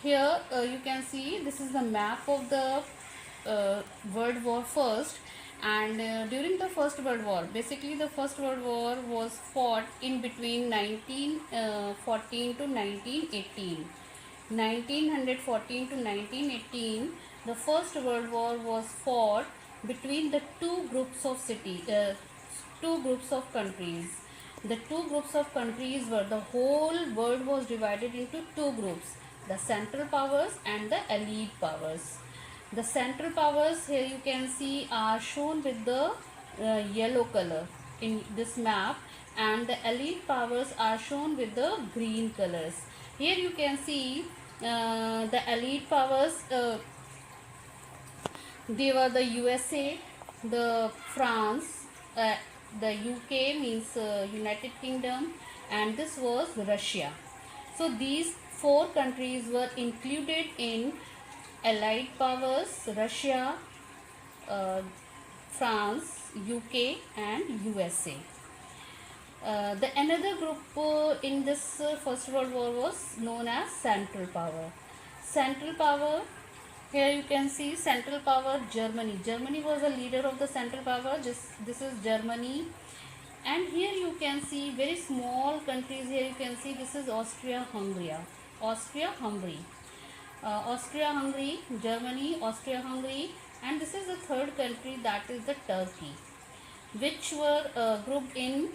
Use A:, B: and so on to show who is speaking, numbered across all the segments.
A: here you can see this is the map of the World War First. And during the First World War, basically the First World War was fought in between 1914 to 1918. 1914 to 1918, the First World War was fought between the two groups of countries. The two groups of countries were, the whole world was divided into two groups, the Central Powers and the Elite Powers. The Central Powers, here you can see, are shown with the yellow color in this map, and the Elite Powers are shown with the green colors. Here you can see the Elite Powers, they were the USA, the France, the UK means United Kingdom, and this was Russia. So these four countries were included in Allied Powers: Russia, France, UK, and USA. The another group in this First World War was known as Central Power. Central Power, here you can see Central Power Germany. Germany was a leader of the Central Power. This is Germany. And here you can see very small countries. Here you can see this is Austria-Hungary. Austria-Hungary. Austria-Hungary, Germany, Austria-Hungary, and this is the third country, that is the Turkey, which were grouped in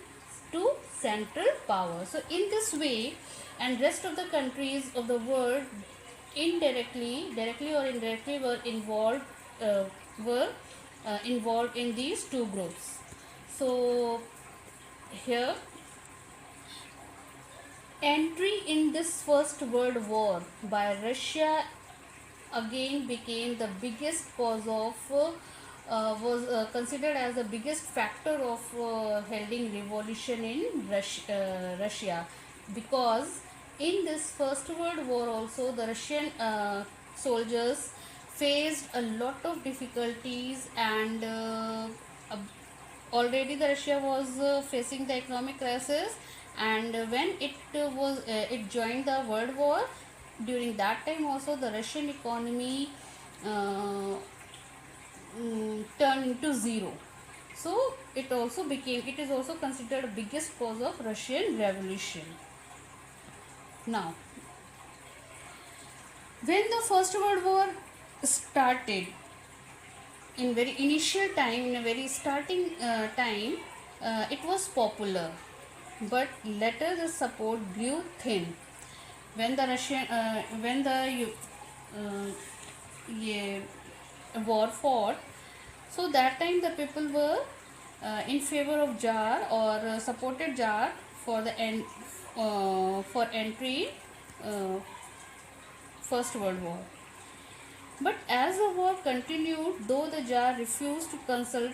A: to Central Power. So in this way, and rest of the countries of the world directly or indirectly were involved in these two groups. So here, entry in this First World War by Russia again became the biggest cause of was considered as the biggest factor of holding revolution in Russia, because in this First World War also the Russian soldiers faced a lot of difficulties, and already the Russia was facing the economic crisis, and when it joined the World War, during that time also the Russian economy turned into zero. So it is also considered the biggest cause of Russian revolution. Now, when the First World War started, in very initial time, in a very starting time, it was popular, but later the support grew thin. When the war fought, so that time the people were in favor of Tsar, or supported Tsar for for entry First World War. But as the war continued, though the Tsar refused to consult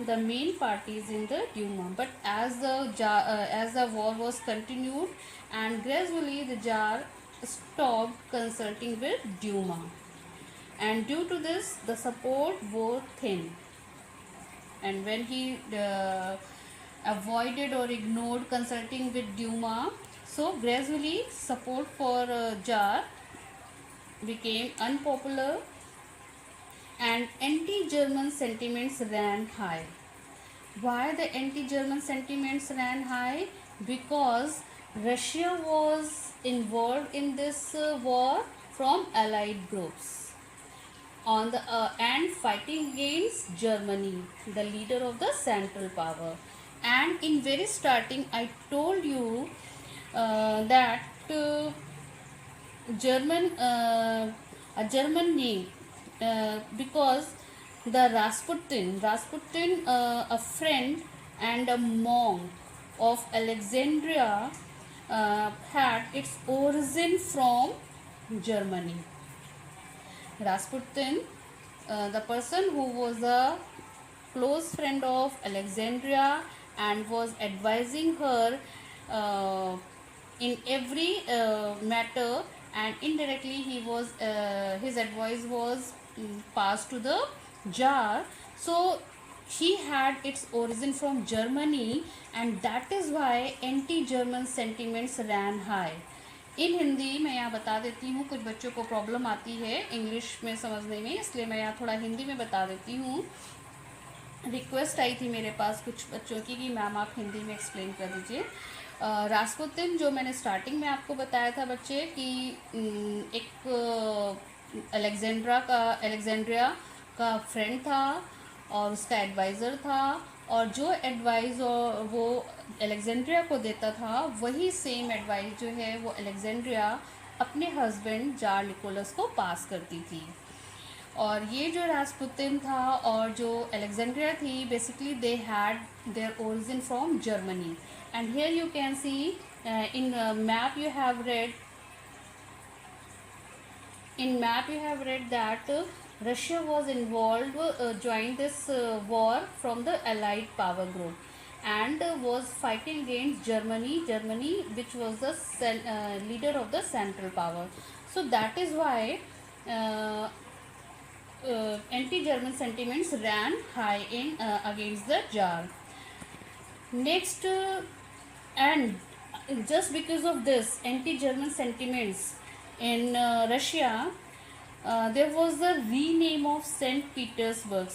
A: the main parties in the Duma, but as the war was continued, and gradually the Tsar stopped consulting with Duma, and due to this the support was thin. And when he avoided or ignored consulting with Duma, so gradually support for Tsar became unpopular, and anti-German sentiments ran high. Why the anti-German sentiments ran high? Because Russia was involved in this war from allied groups and fighting against Germany, the leader of the Central Power. And in very starting I told you that a German name, because the Rasputin, a friend and a monk of Alexandria, had its origin from Germany. Rasputin, the person who was a close friend of Alexandria and was advising her in every matter, and indirectly his advice was passed to the Tsar. So he had its origin from Germany, and that is why anti-German sentiments ran high. इन हिंदी मैं यहाँ बता देती हूँ, कुछ बच्चों को problem आती है इंग्लिश में समझने में, इसलिए मैं यहाँ थोड़ा हिंदी में बता देती हूँ। रिक्वेस्ट आई थी मेरे पास कुछ बच्चों की कि मैम आप हिंदी में एक्सप्लेन कर दीजिए। रास्पुतिन जो मैंने स्टार्टिंग में आपको बताया था बच्चे कि एक अलेक्जेंड्रिया का फ्रेंड था और उसका एडवाइज़र था, और जो एडवाइस वो अलेक्जेंड्रिया को देता था वही सेम एडवाइस जो है वो अलेक्जेंड्रिया अपने हस्बैंड जार निकोलस को पास करती थी। और ये जो रास्पुतिन था और जो अलेक्जेंड्रिया थी, basically they had there origin from Germany. And here you can see in map you have read that Russia was involved, joined this war from the Allied power group, and was fighting against Germany, which was the leader of the Central Power. So that is why anti-German sentiments ran high in against the Tsar. Next, and just because of this anti-German sentiments in Russia, there was the rename of St. Petersburg.